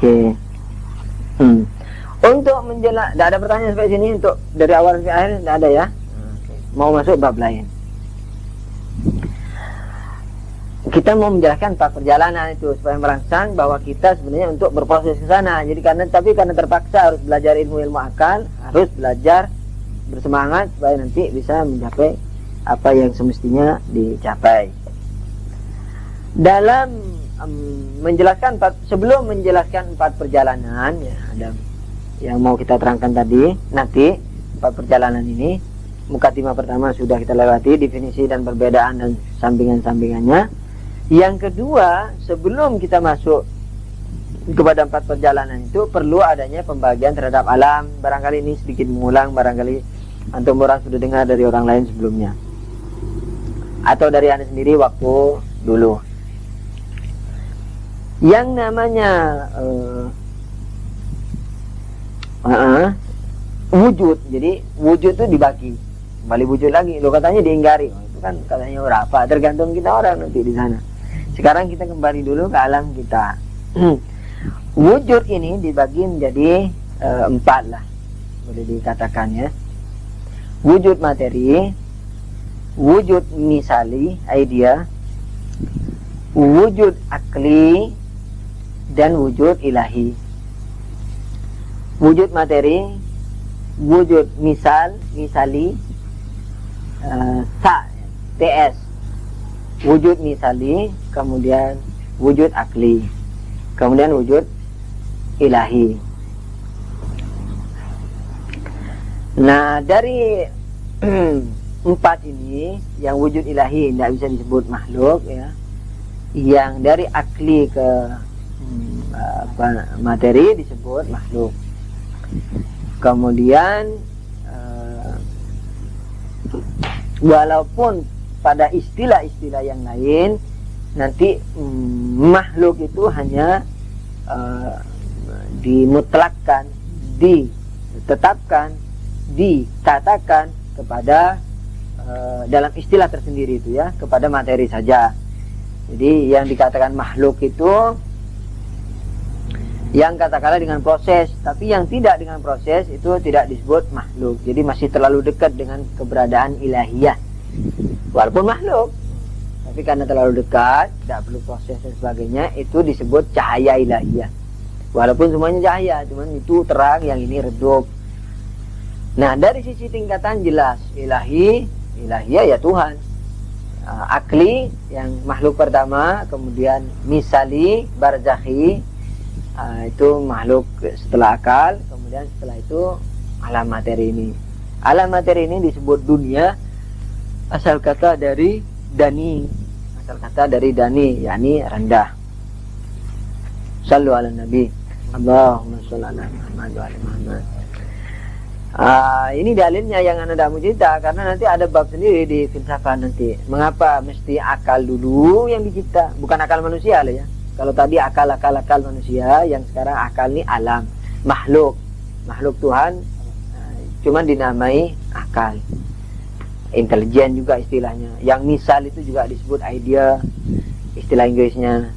Oke. Untuk menjelaskan, tidak ada pertanyaan sampai sini untuk dari awal sampai akhir, tidak ada ya. Mau masuk bab lain. Kita mau menjelaskan 4 perjalanan itu supaya merangsang bahwa kita sebenarnya untuk berproses ke sana. Jadi karena terpaksa harus belajar ilmu akal, harus belajar bersemangat supaya nanti bisa mencapai apa yang semestinya dicapai. Dalam menjelaskan sebelum menjelaskan 4 perjalanan ya, ada yang mau kita terangkan tadi. Nanti 4 perjalanan ini, mukaddimah pertama sudah kita lewati, definisi dan perbedaan dan sampingan-sampingannya. Yang kedua, sebelum kita masuk kepada 4 perjalanan itu, perlu adanya pembagian terhadap alam. Barangkali ini sedikit mengulang, barangkali antum orang sudah dengar dari orang lain sebelumnya, atau dari anda sendiri waktu dulu. Yang namanya wujud. Jadi wujud itu dibagi, kembali wujud lagi. Lo katanya diinggari, itu kan katanya berapa? Tergantung kita orang nanti di sana. Sekarang kita kembali dulu ke alam kita. Wujud ini dibagi menjadi 4 lah, boleh dikatakan ya. Wujud materi, wujud misali, idea, wujud akli, dan wujud ilahi. Wujud materi, wujud misali, TS, wujud misali, kemudian wujud akli, kemudian wujud ilahi. Nah, dari 4 ini, yang wujud ilahi tidak bisa disebut makhluk ya. Yang dari akli ke materi disebut makhluk. Kemudian walaupun pada istilah-istilah yang lain nanti makhluk itu hanya dimutlakkan, ditetapkan, dikatakan kepada dalam istilah tersendiri itu ya, kepada materi saja. Jadi yang dikatakan makhluk itu yang katakanlah dengan proses, tapi yang tidak dengan proses itu tidak disebut makhluk. Jadi masih terlalu dekat dengan keberadaan ilahiyah, walaupun makhluk, tapi karena terlalu dekat, tidak perlu proses dan sebagainya, itu disebut cahaya ilahiyah. Walaupun semuanya cahaya, cuman itu terang, yang ini redup. Nah, dari sisi tingkatan jelas ilahiyah ya Tuhan. Akli yang makhluk pertama, kemudian misali, barzakhi, itu makhluk setelah akal, kemudian setelah itu alam materi ini. Alam materi ini disebut dunia, asal kata dari dani, yakni rendah. Sallu ala nabi, Allahumma sholli ala Muhammad wa ala Muhammad. Ini dalilnya yang anda tidak mau cerita, karena nanti ada bab sendiri di filsafat nanti. Mengapa mesti akal dulu yang dicipta, bukan akal manusia lah ya. Kalau tadi akal manusia, yang sekarang akal ini alam, makhluk Tuhan, cuman dinamai akal. Intelijen juga istilahnya. Yang misal itu juga disebut idea, istilah Inggrisnya.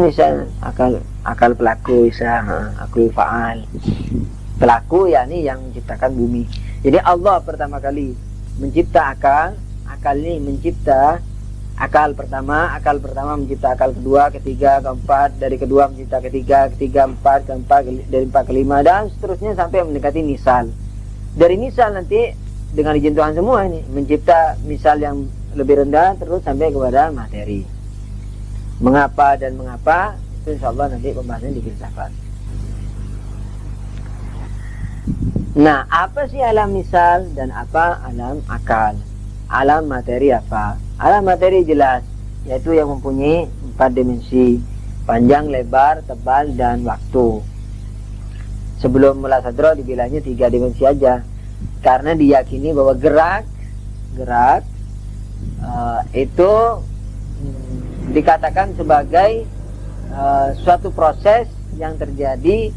Misal akal pelaku, bisa akal faal. Pelaku yakni yang menciptakan bumi. Jadi Allah pertama kali mencipta akal ini mencipta akal pertama mencipta akal kedua, ketiga, keempat, dari kedua mencipta ketiga, empat, keempat, dari empat ke lima, dan seterusnya sampai mendekati misal. Dari misal nanti dengan izin Tuhan semua ini mencipta misal yang lebih rendah, terus sampai kepada materi. Mengapa itu insyaallah nanti pembahasannya di filsafat. Nah, apa sih alam misal dan apa alam akal? Alam materi apa? Alam materi jelas, yaitu yang mempunyai 4 dimensi, panjang, lebar, tebal, dan waktu. Sebelum Mullah Sadra dibilangnya 3 dimensi aja, karena diyakini bahwa gerak itu dikatakan sebagai suatu proses yang terjadi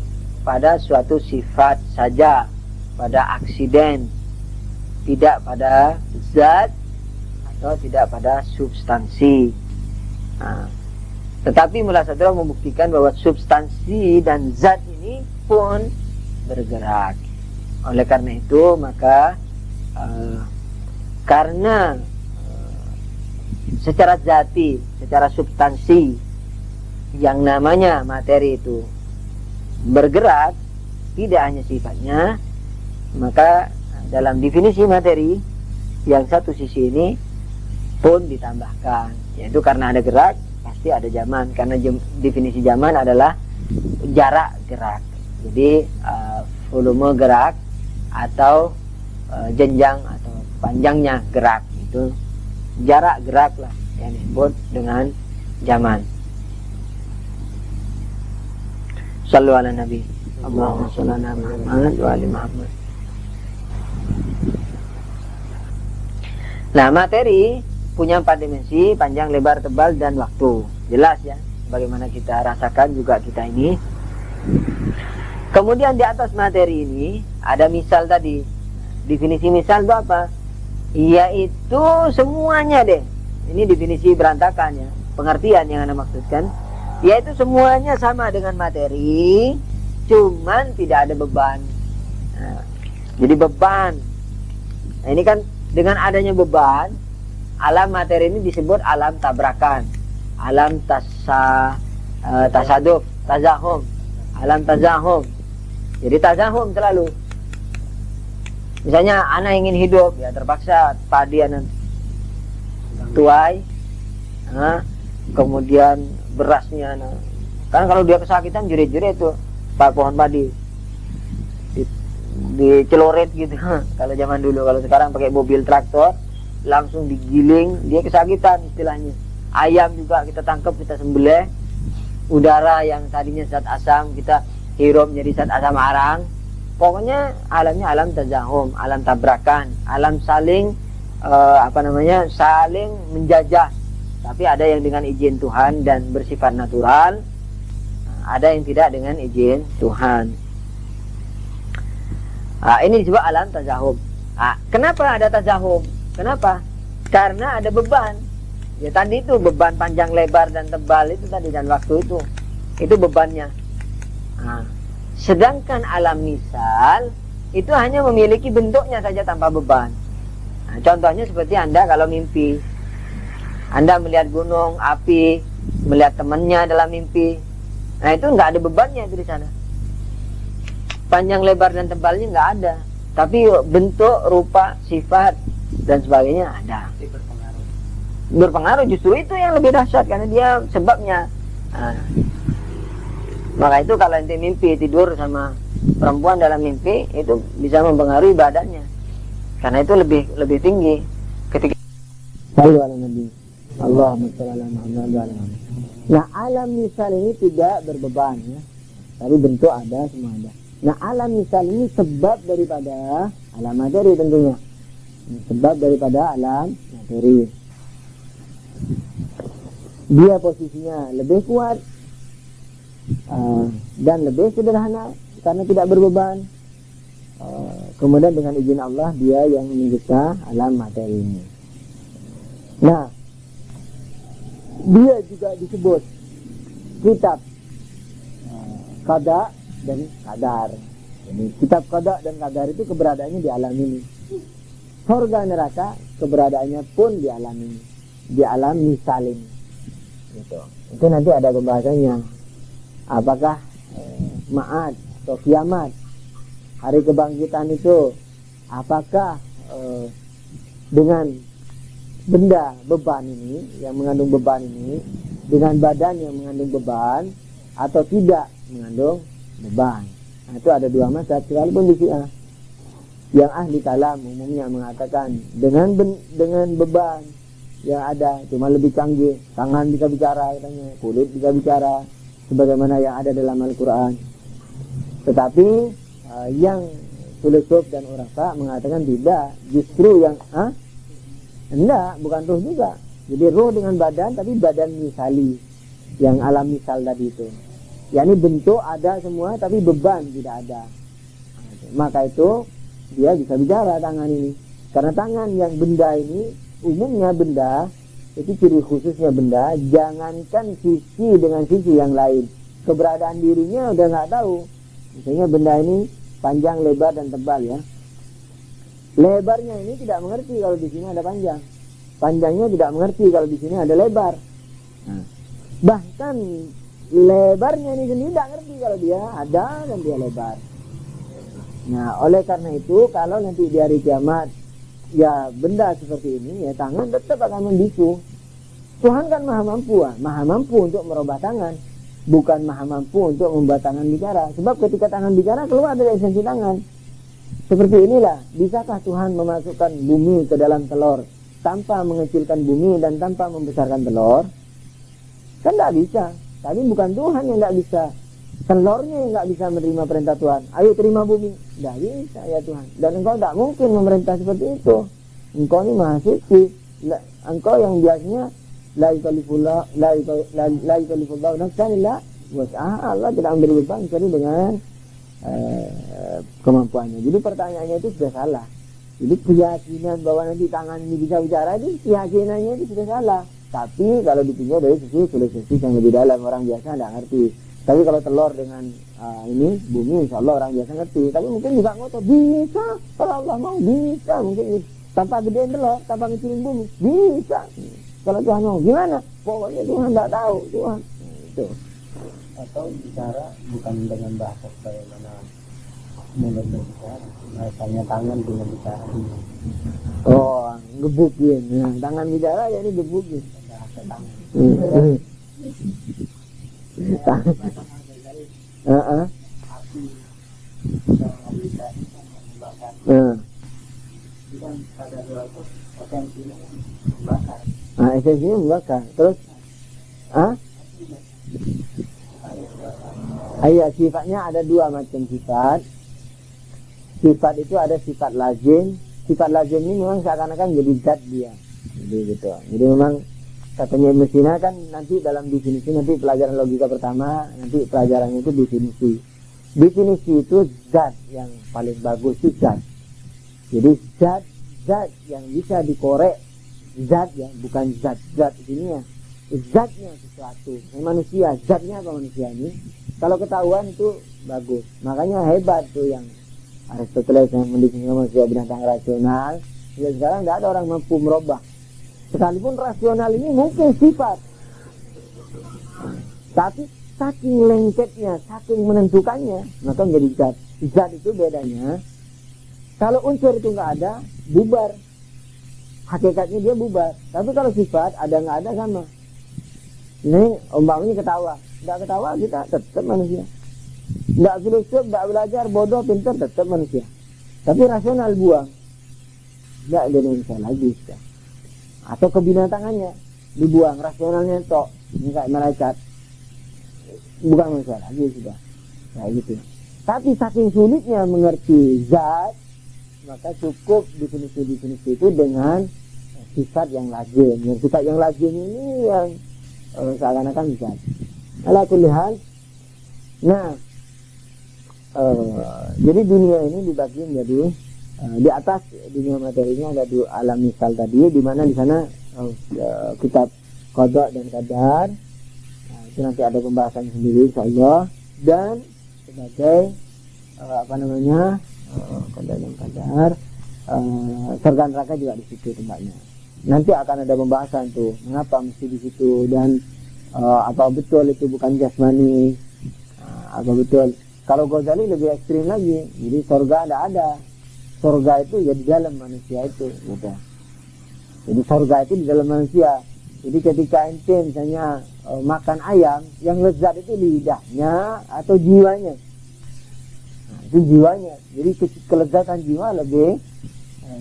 pada suatu sifat saja, pada aksiden, tidak pada zat atau tidak pada substansi. Nah, tetapi Mulassadrah membuktikan bahwa substansi dan zat ini pun bergerak. Oleh karena itu maka karena secara zati, secara substansi yang namanya materi itu bergerak, tidak hanya sifatnya, maka dalam definisi materi yang satu sisi ini pun ditambahkan, yaitu karena ada gerak pasti ada zaman, karena definisi zaman adalah jarak gerak. Jadi volume gerak atau jenjang atau panjangnya gerak, itu jarak gerak lah yang disebut dengan zaman. Sallu ala Nabi. Allahumma shalli ala Muhammad wa ali Muhammad. Nah, materi punya 4 dimensi, panjang, lebar, tebal, dan waktu. Jelas ya, bagaimana kita rasakan juga kita ini. Kemudian di atas materi ini ada misal tadi. Definisi misal itu apa? Yaitu semuanya deh. Ini definisi berantakan ya, pengertian yang Anda maksudkan. Yaitu semuanya sama dengan materi, cuman tidak ada beban. Nah, jadi beban. Nah, ini kan dengan adanya beban, alam materi ini disebut alam tabrakan, alam tasaduf, tazahum, alam tazahum. Jadi tazahum selalu. Misalnya anak ingin hidup, ya terpaksa padi anak tuai, kemudian berasnya, kan kalau dia kesakitan jerit-jerit tuh pak pohon padi diceloret gitu. Kalau zaman dulu, kalau sekarang pakai mobil traktor langsung digiling, dia kesakitan istilahnya. Ayam juga kita tangkap, kita sembelih. Udara yang tadinya zat asam kita hirup menjadi zat asam arang. Pokoknya alamnya alam tazahum, alam tabrakan, alam saling saling menjajah. Tapi ada yang dengan izin Tuhan dan bersifat natural, ada yang tidak dengan izin Tuhan. Ini disebut alam tazahum. Kenapa ada tazahum? Kenapa? Karena ada beban. Ya tadi itu beban panjang, lebar, dan tebal itu tadi, dan waktu itu bebannya. Sedangkan alam misal itu hanya memiliki bentuknya saja tanpa beban. Contohnya seperti Anda kalau mimpi, Anda melihat gunung, api, melihat temannya dalam mimpi. Nah itu nggak ada bebannya itu di sana. Panjang, lebar, dan tebalnya nggak ada. Tapi bentuk, rupa, sifat, dan sebagainya ada. Berpengaruh justru itu yang lebih dahsyat, karena dia sebabnya. Maka itu kalau ente mimpi tidur sama perempuan dalam mimpi, itu bisa mempengaruhi badannya. Karena itu lebih tinggi. Ketika Sallu ala Nabi. Allahumma shalli ala Muhammad wa ala Muhammad. Nah, alam misal ini tidak berbeban ya. Tapi bentuk ada, semua ada. Nah, alam misal ini sebab daripada alam materi tentunya. Sebab daripada alam materi. Dia posisinya lebih kuat dan lebih sederhana karena tidak berbeban. Kemudian dengan izin Allah dia yang mencipta alam materi ini. Nah, dia juga disebut kitab qada dan qadar. Jadi kitab qada dan qadar itu keberadaannya di alam ini. Surga neraka keberadaannya pun di alam ini, di alam misal ini. Gitu. Itu nanti ada pembahasannya. Apakah ma'ad atau kiamat, hari kebangkitan itu, apakah dengan benda beban ini, yang mengandung beban ini, dengan badan yang mengandung beban, atau tidak mengandung beban. Nah, itu ada dua mazhab, sekalipun di Syiah. Yang ahli kalam umumnya mengatakan dengan beban yang ada, cuma lebih canggih, tangan bisa bicara katanya, kulit bisa bicara, sebagaimana yang ada dalam Al-Quran. Tetapi yang filosof dan urasa mengatakan tidak, justru yang enggak, bukan ruh juga. Jadi ruh dengan badan, tapi badan misali, yang alam misal tadi itu. yakni bentuk ada semua tapi beban tidak ada. Maka itu dia bisa bicara tangan ini, karena tangan yang benda ini umumnya benda Itu ciri khususnya benda. Jangankan sisi dengan sisi yang lain, keberadaan dirinya udah nggak tahu. Misalnya benda ini panjang, lebar, dan tebal ya. Lebarnya ini tidak mengerti kalau di sini ada panjang. Panjangnya tidak mengerti kalau di sini ada lebar. Nah, bahkan lebarnya ini sendiri tidak ngerti kalau dia ada dan dia lebar. Nah, oleh karena itu kalau nanti di hari kiamat ya benda seperti ini, ya tangan tetap akan membisu. Tuhan kan maha mampu untuk merubah tangan, bukan maha mampu untuk membuat tangan bicara. Sebab ketika tangan bicara keluar dari esensi tangan. Seperti inilah, bisakah Tuhan memasukkan bumi ke dalam telur tanpa mengecilkan bumi dan tanpa membesarkan telur? Kan tidak bisa. Tapi bukan Tuhan yang tidak bisa, telurnya yang tidak bisa menerima perintah Tuhan. Ayo terima bumi. Tidak bisa ya Tuhan. Dan engkau tidak mungkin memerintah seperti itu. Engkau ini maha suci. Engkau yang biasanya la yukallifullahu nafsan illa wus'aha. Allah tidak memberi beban kecuali dengan kemampuannya. Jadi pertanyaannya itu sudah salah. Jadi keyakinan bahwa nanti tangan ini bisa bicara itu keyakinannya itu sudah salah. Tapi kalau ditinjau dari sisi filosofis yang lebih dalam, orang biasa tidak ngerti. Tapi kalau telur dengan ini bumi, insya Allah orang biasa ngerti. Tapi mungkin juga ngotot bisa, kalau Allah mau bisa, mungkin tanpa gedein telur, tanpa ngecilin bumi bisa. Kalau Tuhan mau gimana? Pokoknya Tuhan tidak tahu Tuhan. Itu. Atau bicara bukan dengan bahasa bagaimana mulut berbicara, rasanya tangan dengan bicara. Oh, gebukin. Nah, tangan bicara ya ini gebukin. Bahasa tangan. Api yang bisa membakar. Bukan pada suatu potensi membakar. Nah, esensinya membakar. Terus, Iya, sifatnya ada dua macam sifat. Sifat itu ada sifat lazim. Sifat lazim ini memang seakan-akan jadi zat dia. Jadi gitu. Jadi memang katanya Ibnu Sina kan nanti dalam definisi, nanti pelajaran logika pertama, nanti pelajarannya itu definisi. Definisi itu zat yang paling bagus itu zat. Jadi zat yang bisa dikorek, zat ya, bukan zat ini ya. Zatnya sesuatu. Manusia, zatnya apa manusia ini? Kalau ketahuan itu bagus. Makanya hebat tuh yang Aristoteles yang mendefinisikan manusia binatang rasional. Ya sekarang tidak ada orang mampu merubah. Sekalipun rasional ini mungkin sifat. Tapi saking lengketnya, saking menentukannya, maka menjadi zat. Zat itu bedanya, kalau unsur itu nggak ada, bubar. Hakikatnya dia bubar. Tapi kalau sifat ada nggak ada sama. Ini umpamanya ketawa. Tidak ketawa kita tetap manusia. Tidak filosof, tidak belajar, bodoh, pintar, tetap manusia. Tapi rasional buang. Tidak ada manusia lagi. Atau kebinatangannya dibuang, rasionalnya tok. Ini kayak malaikat. Bukan manusia lagi sudah. Kayak gitu. Tapi saking sulitnya mengerti zat, maka cukup definisi-definisi itu dengan sifat yang lazim. Yang sifat yang lazim ini yang seakan-akan zat. Ala kulli hal. Nah, jadi dunia ini dibagi menjadi di atas dunia materinya ada dua alam misal tadi, di mana di sana kitab qada dan qadar. Nah, itu nanti ada pembahasan sendiri insyaallah, dan sebagai qada dan qadar, surga neraka juga di situ tempatnya. Nanti akan ada pembahasan tuh mengapa mesti di situ, dan apa betul itu bukan jasmani, apa betul. Kalau Ghazali lebih ekstrim lagi, jadi surga ada. Surga itu ya di dalam manusia itu, gitu. Jadi surga itu di dalam manusia. Jadi ketika ente misalnya makan ayam, yang lezat itu lidahnya atau jiwanya. Nah, itu jiwanya. Jadi kelezatan jiwa lebih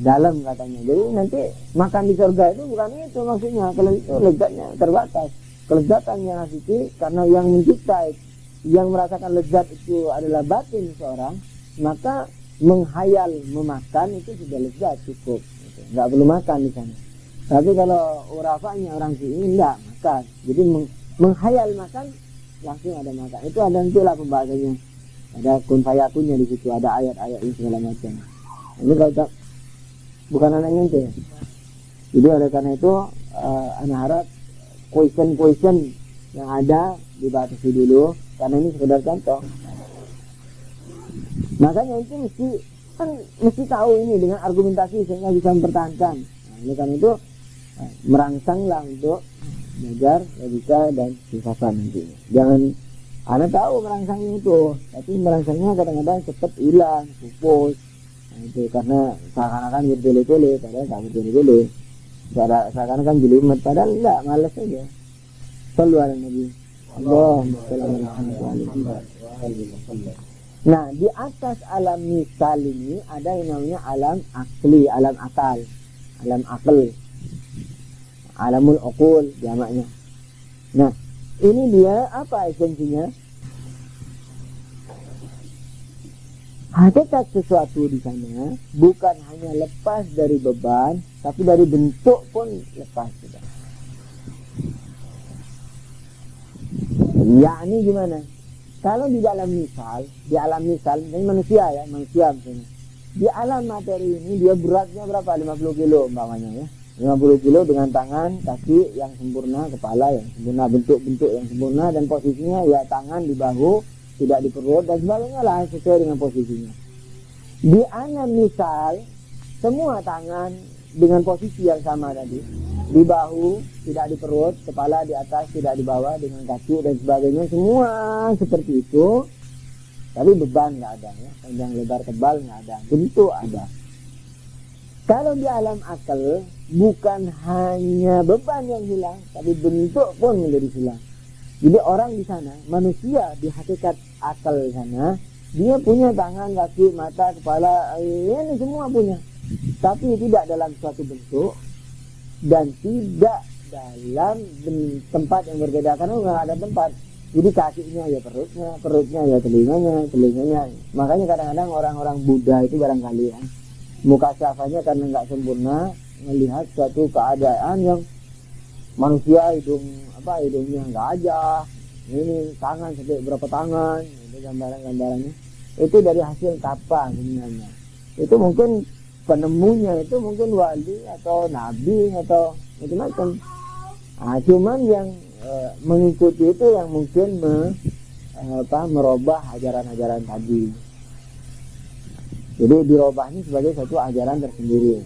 dalam katanya. Jadi nanti makan di surga itu bukan itu maksudnya. Kalau itu lezatnya terbatas. Kelezatannya hakiki karena yang mencipta, yang merasakan lezat itu adalah batin seorang, maka menghayal memakan itu sudah lezat cukup. Nggak perlu makan di sana. Tapi kalau urafanya orang sini enggak makan. Jadi menghayal makan langsung ada makan. Itu ada nantilah pembahasannya. Ada kun fayakunnya di situ, ada ayat-ayat ini segala macam. Ini kalau tak, bukan anaknya ente ya? Jadi oleh karena itu anak harap question yang ada dibatasi dulu, karena ini sekedar contoh. Makanya itu mesti tahu ini dengan argumentasi sehingga bisa mempertahankan. Nah, oleh karena itu merangsanglah untuk belajar logika dan filsafat nanti. Jangan Anda tahu merangsangnya itu, tapi merangsangnya kadang-kadang cepat hilang, pupus. Nah, itu karena seakan-akan bertele-tele, padahal tak bertele-tele. Seakan-akan jelimet, padahal enggak, malas saja. Sallu ala Nabi. Nah, di atas alam misal ini ada yang namanya alam akli, alam akal, alam akal, alamul uqul jamaknya. Nah, ini dia apa esensinya? Hakikat sesuatu di sana bukan hanya lepas dari beban, tapi dari bentuk pun lepas juga. Yakni gimana? Kalau di dalam misal, ini manusia ya, manusia misalnya. Di alam materi ini dia beratnya berapa? 50 kilo umpamanya ya. 50 kilo dengan tangan, kaki yang sempurna, kepala yang sempurna, bentuk-bentuk yang sempurna, dan posisinya ya tangan di bahu, tidak di perut, dan sebagainya lah sesuai dengan posisinya. Di alam misal, semua tangan dengan posisi yang sama tadi, di bahu, tidak di perut, kepala di atas, tidak di bawah, dengan kaki dan sebagainya, semua seperti itu. Tapi beban nggak ada ya, panjang lebar tebal nggak ada, bentuk ada. Kalau di alam akal, bukan hanya beban yang hilang, tapi bentuk pun menjadi hilang. Jadi orang di sana, manusia di hakikat akal sana, dia punya tangan, kaki, mata, kepala, ini semua punya. Tapi tidak dalam suatu bentuk, dan tidak dalam tempat yang berbeda, karena nggak ada tempat. Jadi kakinya ya perutnya ya telinganya. Makanya kadang-kadang orang-orang Buddha itu barangkali ya, muka syafanya karena nggak sempurna, melihat suatu keadaan yang manusia hidungnya gajah, ini tangan sampai berapa tangan, itu gambarannya. Itu dari hasil tapa sebenarnya. Itu mungkin penemunya itu mungkin wali atau nabi atau macam-macam. Cuman yang mengikuti itu yang mungkin merubah ajaran-ajaran tadi. Jadi dirubahnya sebagai satu ajaran tersendiri.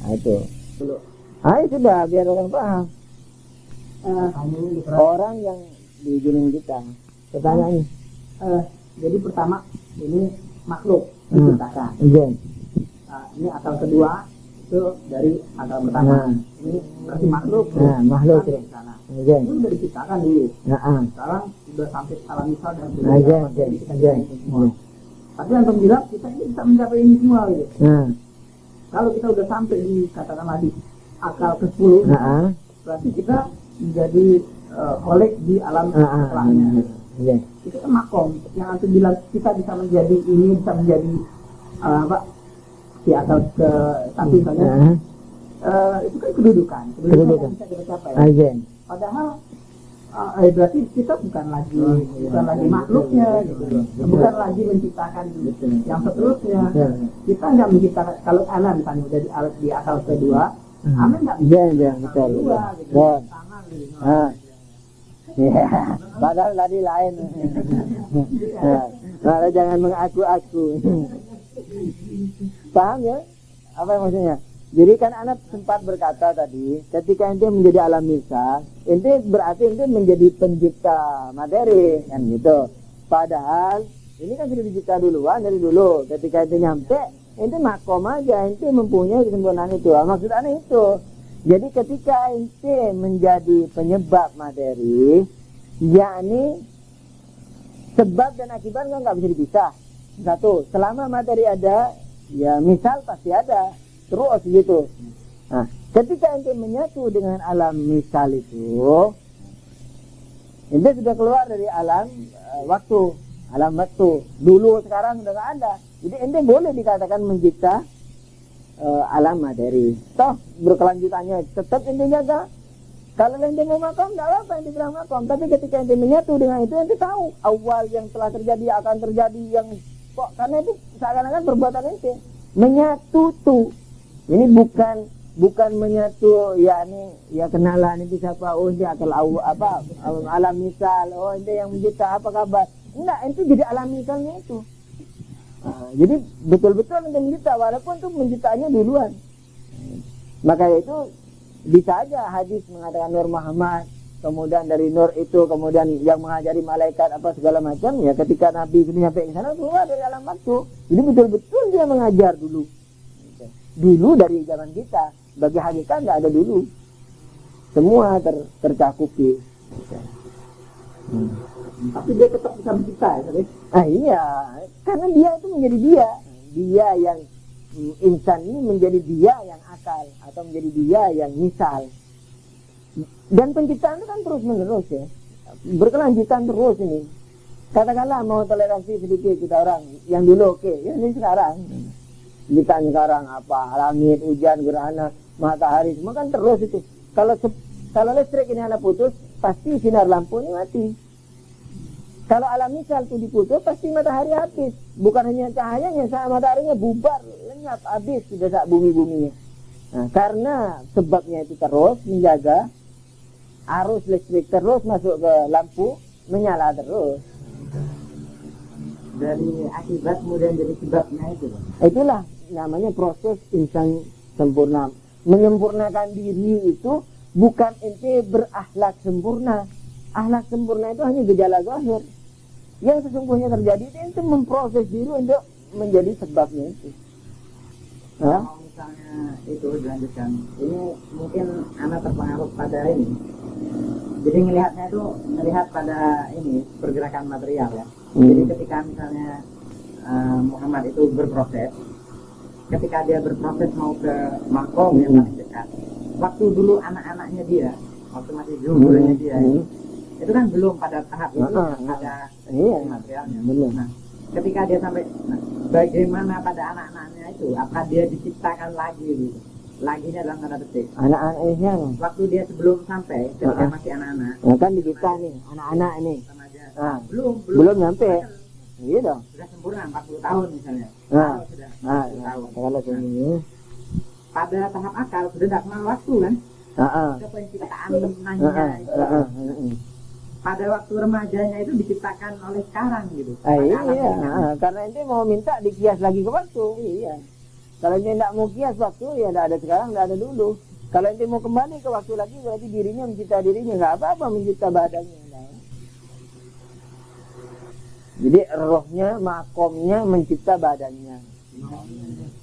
Nah itu. Sudah biar orang paham. Orang yang di gunung kita. Pertanyaannya. Jadi pertama ini makhluk diciptakan. Ini akal kedua itu dari akal pertama. Ini berarti makhluk. Makhluk. Ini sudah diciptakan dulu. Sekarang sudah sampai alam misal dan semua. Tapi yang bilang kita ini bisa mencapai ini semua gitu. Kalau kita sudah sampai di katakanlah di akal ke-10, berarti kita menjadi kolek di alam setelahnya. Itu kan makom yang antum bilang kita bisa menjadi ini, bisa menjadi di akal ke-1 misalnya. Itu kan kedudukan yang bisa kita capai. Padahal berarti kita bukan lagi makhluknya gitu. Bukan lagi menciptakan yang seterusnya. Kita nggak menciptakan. Kalau anak misalnya udah di akal kedua, anak nggak menciptakan kedua gitu. Tangan gitu. Padahal tadi lain. Malah jangan mengaku-aku. Paham ya? Apa yang maksudnya? Jadi kan anak sempat berkata tadi, ketika ente menjadi alam misal, ente berarti ente menjadi pencipta materi, kan gitu. Padahal ini kan sudah dicipta duluan dari dulu. Ketika ente nyampe, ente makom aja, ente mempunyai kesempurnaan itu. Maksud aneh itu. Jadi ketika ente menjadi penyebab materi, yakni sebab dan akibat kan nggak bisa dipisah. Satu, selama materi ada, ya misal pasti ada. Terus gitu. Nah, ketika ente menyatu dengan alam misal itu, ente sudah keluar dari alam waktu. Dulu sekarang sudah nggak ada. Jadi ente boleh dikatakan mencipta alam materi. Toh berkelanjutannya tetap ente jaga. Kalau ente mau makom, nggak apa-apa ente bilang makom. Tapi ketika ente menyatu dengan itu, ente tahu awal yang telah terjadi akan terjadi yang kok, karena itu seakan-akan perbuatan ente menyatu tuh. Ini bukan bukan menyatu ya ini ya kenalan itu siapa, oh dia akal alam misal, oh dia yang mencipta, apa kabar, enggak, itu jadi alam misalnya itu. Jadi betul-betul ente mencipta walaupun itu menciptanya duluan. Maka itu bisa aja hadis mengatakan Nur Muhammad, kemudian dari Nur itu kemudian yang mengajari malaikat apa segala macam, ya ketika Nabi itu sampai ke sana keluar dari alam waktu. Jadi betul-betul dia mengajar dulu dari zaman kita. Bagi hakikat nggak ada dulu, semua tercakupi. Tapi dia tetap bisa mencipta ya, Tadi? Iya, karena dia itu menjadi dia yang insan ini menjadi dia yang akal atau menjadi dia yang misal. Dan penciptaan itu kan terus menerus ya, berkelanjutan terus ini. Katakanlah mau toleransi sedikit kita orang yang dulu oke, ya ini sekarang. Penciptaan sekarang apa, langit, hujan, gerhana, matahari, semua kan terus itu. Kalau listrik ini anak putus, pasti sinar lampu ini mati. Kalau alam misal itu diputus, pasti matahari habis. Bukan hanya cahayanya, mataharinya bubar, lenyap, habis sudah saat bumi-buminya. Nah, karena sebabnya itu terus menjaga arus listrik terus masuk ke lampu, menyala terus. Dari akibat kemudian jadi sebabnya itu. Itulah namanya proses insan sempurna. Menyempurnakan diri itu bukan ente berakhlak sempurna. Akhlak sempurna itu hanya gejala zahir. Yang sesungguhnya terjadi itu ente memproses diri untuk menjadi sebabnya itu. Kalau misalnya itu dilanjutkan, ini mungkin anak terpengaruh pada ini. Jadi melihat pada ini pergerakan material ya. Jadi ketika misalnya Muhammad itu berproses, ketika dia berproses mau ke makom yang paling dekat, waktu dulu anak-anaknya dia, waktu masih jumlahnya dia, itu kan belum pada tahap itu ada materialnya. Nah, ketika dia sampai, bagaimana pada anak-anaknya itu? Apakah dia diciptakan lagi gitu? Laginya dalam tanda petik. Anak-anaknya waktu dia sebelum sampai, ketika masih anak-anak. Nah, kan di kita nih, anak-anak ini. Belum nyampe. Iya dong. Sudah sempurna 40 tahun misalnya. Sudah 40 tahun. Kalau ini pada tahap akal sudah tidak kenal waktu kan? Ada penciptaan nanya. Pada waktu remajanya itu diciptakan oleh sekarang gitu. Karena ente mau minta dikias lagi ke waktu. Iya. Kalau ente tidak mau kias waktu, ya tidak ada sekarang, tidak ada dulu. Kalau ente mau kembali ke waktu lagi, berarti dirinya mencipta dirinya, nggak apa-apa mencipta badannya. Jadi rohnya, makomnya mencipta badannya.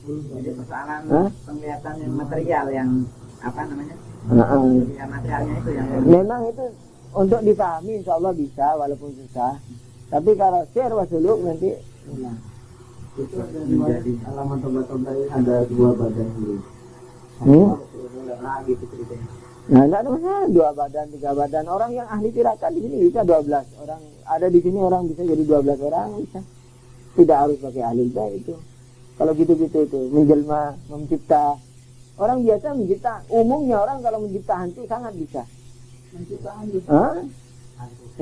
Jadi persoalan penglihatan yang material yang apa namanya? Materialnya itu yang memang itu untuk dipahami insya Allah bisa walaupun susah. Tapi kalau share wasuluk nanti itu menjadi halaman tobat-tobat ada 2 badan dulu. Lagi ceritanya. Nah, tidak ada masalah 2 badan, 3 badan. Orang yang ahli tirakat di sini bisa 12 orang. Ada di sini orang bisa jadi 12 orang bisa. Tidak harus pakai ahli itu. Kalau gitu-gitu itu menjelma, mencipta. Orang biasa mencipta. Umumnya orang kalau mencipta hantu sangat bisa. Mencipta hantu.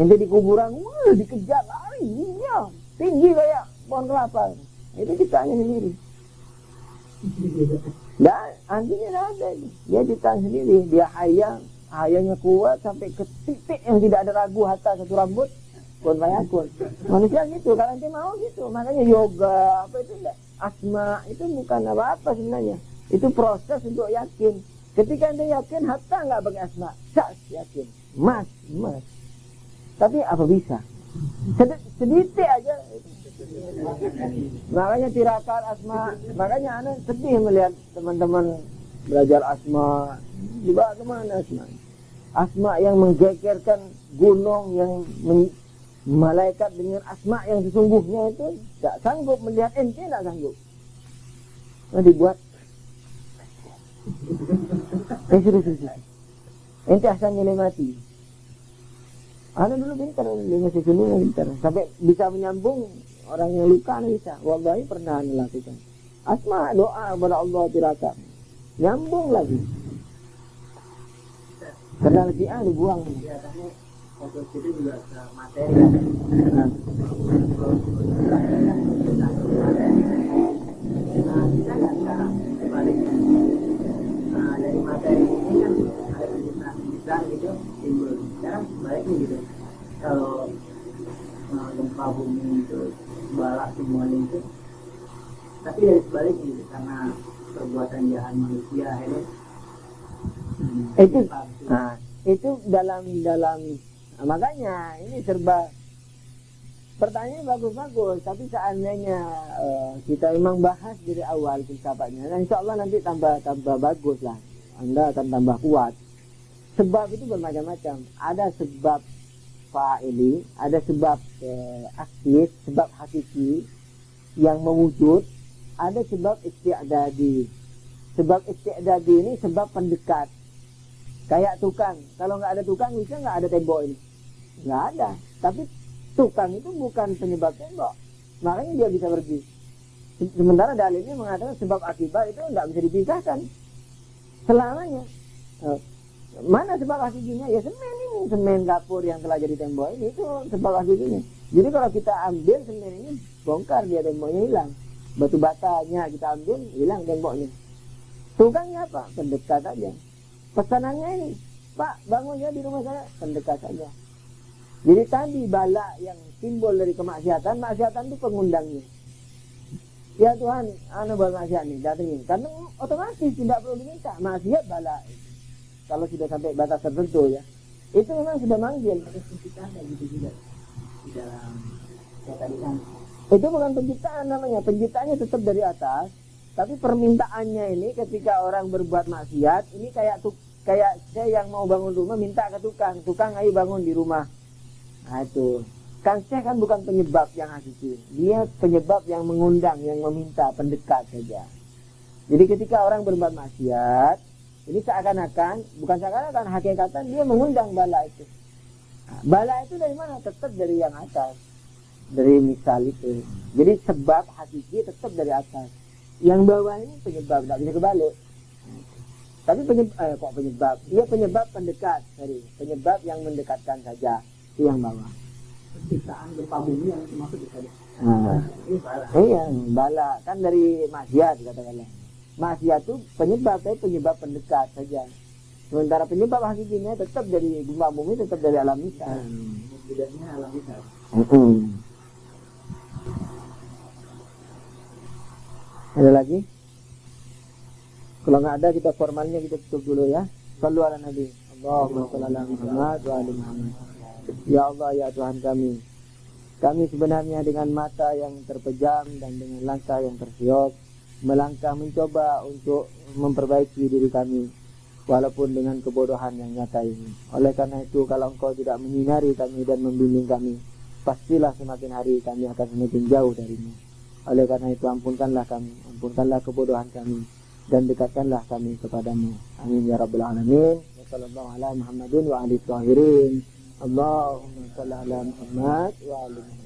Ente di kuburan, dikejar lari, tinggi kayak pohon kelapa. Itu ciptaannya sendiri. Dan antinya ada itu. Dia ciptaan sendiri. Dia hayanya kuat sampai ke titik yang tidak ada ragu hatta satu rambut pun fayakun. Manusia gitu. Kalau ente mau gitu. Makanya yoga apa itu enggak. Asma itu bukan apa-apa sebenarnya. Itu proses untuk yakin. Ketika ente yakin hatta enggak pakai asma. Sas yakin. Mas. Tapi apa bisa? Sedikit aja. Makanya tirakat asma, makanya aneh sedih melihat teman-teman belajar asma, dibawa kemana asma yang menggegerkan gunung, yang malaikat dengan asma yang sesungguhnya itu tidak sanggup melihat, ente tidak sanggup. Nah, dibuat serius ente asal nilai mati. Ada dulu pintar, dia masih sini pintar sampai bisa menyambung orang yang luka bisa. Wallahi pernah melakukan asma, doa kepada Allah tirakat, nyambung lagi. Karena si A dibuang. Biasanya foto itu juga materi. Kita nggak bisa sebaliknya. ini kan ada pencitraan gitu timbul. Sekarang sebaliknya gitu. Kalau gempa bumi itu bala semuanya itu, tapi dari sebaliknya gitu, karena perbuatan jahat manusia itu. Itu dalam makanya ini serba pertanyaannya bagus-bagus, tapi seandainya kita memang bahas dari awal filsafatnya, nah insya Allah nanti tambah bagus lah, Anda akan tambah kuat. Sebab itu bermacam-macam, ada sebab fa'ili, ada sebab aktif, sebab hakiki yang mewujud, ada sebab isti'dadi. Sebab isti'dadi ini sebab pendekat. Kayak tukang, kalau nggak ada tukang bisa nggak ada tembok ini? Nggak ada. Tapi tukang itu bukan penyebab tembok, makanya dia bisa pergi. Sementara dalilnya mengatakan sebab akibat itu nggak bisa dipisahkan selamanya. Mana sebab hakikinya? Ya semen ini, semen kapur yang telah jadi tembok ini, itu sebab hakikinya. Jadi kalau kita ambil semen ini, bongkar dia, temboknya hilang. Batu batanya kita ambil, hilang temboknya. Tukangnya apa? Pendekat aja. Pesanannya ini, Pak bangun ya di rumah saya, pendekat saja. Jadi tadi bala yang timbul dari kemaksiatan, maksiatan itu pengundangnya. Ya Tuhan, ana bermaksiat nih, datengin. Karena otomatis tidak perlu diminta, maksiat bala. Kalau sudah sampai batas tertentu ya, itu memang sudah manggil. Kita ada gitu juga di dalam ya tadi kan. Itu bukan penciptaan namanya, penciptaannya tetap dari atas. Tapi permintaannya ini ketika orang berbuat maksiat, ini kayak saya yang mau bangun rumah minta ke tukang ayo bangun di rumah. Nah itu, kan saya kan bukan penyebab yang hakiki, dia penyebab yang mengundang, yang meminta, pendekat saja. Jadi ketika orang berbuat maksiat, ini bukan seakan-akan, hakikatan dia mengundang bala itu. Nah, bala itu dari mana? Tetap dari yang atas, dari misal itu. Jadi sebab hakiki tetap dari atas. Yang bawah ini penyebab, tidak bisa kebalik. Tapi penyebab? Dia penyebab pendekat, penyebab yang mendekatkan saja. Itu yang bawah. Penciptaan gempa bumi yang dimaksud tadi. Ini bala. Iya, bala kan dari maksiat katakanlah. Maksiat itu penyebab, tapi penyebab pendekat saja. Sementara penyebab hakikinya tetap dari gempa bumi, tetap dari alam misal. Bedanya alam misal. Ada lagi? Kalau nggak ada, kita formalnya kita tutup dulu ya. Sallu ala Nabi. Allahumma shalli ala Muhammad wa ali Muhammad. Ya Allah, ya Tuhan kami sebenarnya dengan mata yang terpejam dan dengan langkah yang tersiok melangkah mencoba untuk memperbaiki diri kami walaupun dengan kebodohan yang nyata ini. Oleh karena itu, kalau Engkau tidak menyinari kami dan membimbing kami, pastilah semakin hari kami akan semakin jauh darimu. Oleh karena itu, ampunkanlah kami, ampunkanlah kebodohan kami, dan dekatkanlah kami kepadamu. Amin ya rabbal alamin. Wassallallahu ala Muhammadin wa alihi tahirin. Allahumma shalli ala Muhammad wa alihi